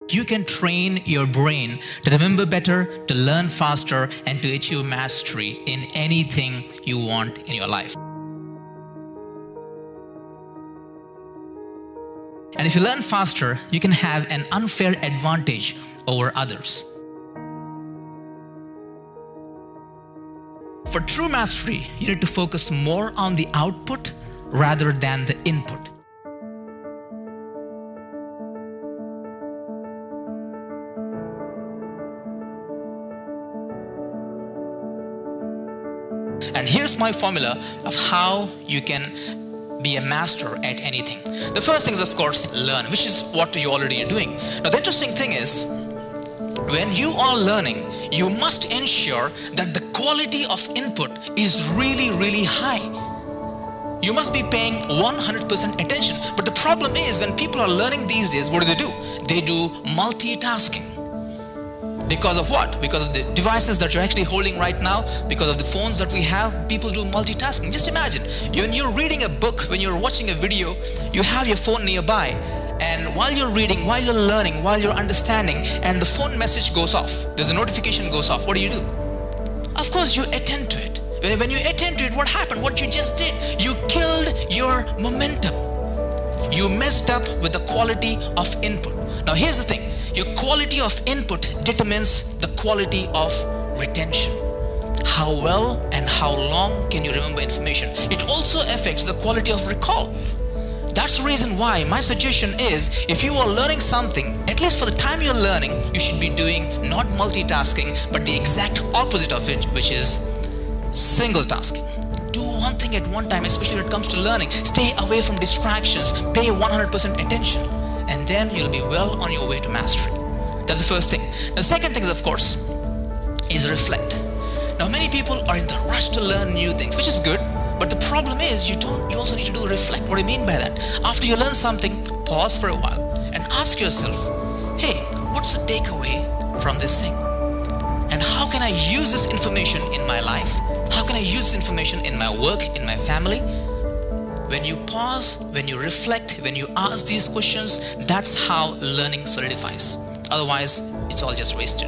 You can train your brain to remember better, to learn faster, and to achieve mastery in anything you want in your life. And if you learn faster, you can have an unfair advantage over others. For true mastery, you need to focus more on the output rather than the input. And here's my formula of how you can be a master at anything. The first thing is, of course, learn, which is what you already are doing. Now, the interesting thing is, when you are learning, you must ensure that the quality of input is really, really high. You must be paying 100% attention. But the problem is, when people are learning these days, what do? They do multitasking. Because of what? Because of the devices that you're actually holding right now, because of the phones that we have, people do multitasking. Just imagine, when you're reading a book, when you're watching a video, you have your phone nearby, and while you're reading, while you're learning, while you're understanding, and the phone message goes off, there's a notification goes off, what do? Of course, you attend to it. When you attend to it, what happened? What you just did, you killed your momentum. You messed up with the quality of input. Now, here's the thing. Your quality of input determines the quality of retention. How well and how long can you remember information? It also affects the quality of recall. That's the reason why my suggestion is, if you are learning something, at least for the time you're learning, you should be doing not multitasking, but the exact opposite of it, which is single tasking. Do one thing at one time, especially when it comes to learning. Stay away from distractions, pay 100% attention, and then you'll be well on your way to mastery. That's the first thing. The second thing is, of course, is reflect. Now, many people are in the rush to learn new things, which is good, but the problem is you also need to do reflect. What do I mean by that? After you learn something, pause for a while and ask yourself, hey, what's the takeaway from this thing? And how can I use this information in my life? How can I use this information in my work, in my family? When you pause, when you reflect, when you ask these questions, that's how learning solidifies. Otherwise, it's all just wasted.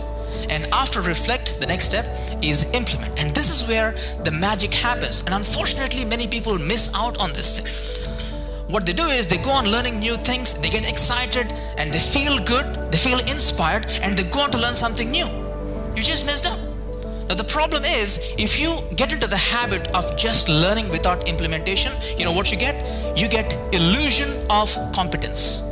And after reflect, the next step is implement. And this is where the magic happens. And unfortunately, many people miss out on this thing. What they do is they go on learning new things, they get excited, and they feel good, they feel inspired, and they go on to learn something new. You just messed up. Now, the problem is, if you get into the habit of just learning without implementation, you know what you get? You get illusion of competence.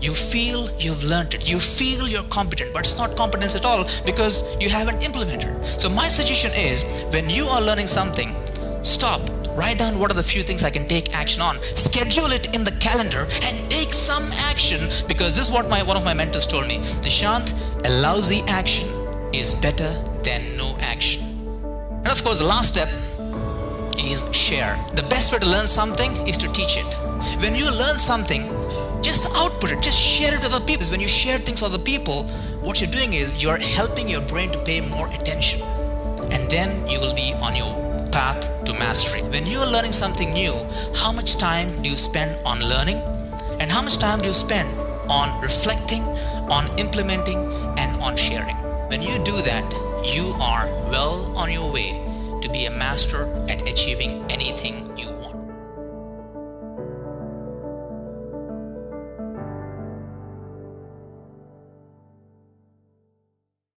You feel you've learned it. You feel you're competent, but it's not competence at all because you haven't implemented. So my suggestion is, when you are learning something, stop. Write down what are the few things I can take action on. Schedule it in the calendar and take some action, because this is what one of my mentors told me. Nishant, a lousy action is better than no action. And of course, the last step is share. The best way to learn something is to teach it. When you learn something, just output it, just share it with other people. When you share things with other people, what you're doing is you're helping your brain to pay more attention, and then you will be on your path to mastery. When you're learning something new, how much time do you spend on learning, and how much time do you spend on reflecting, on implementing, and on sharing? When you do that, you are well on your way to be a master at achieving anything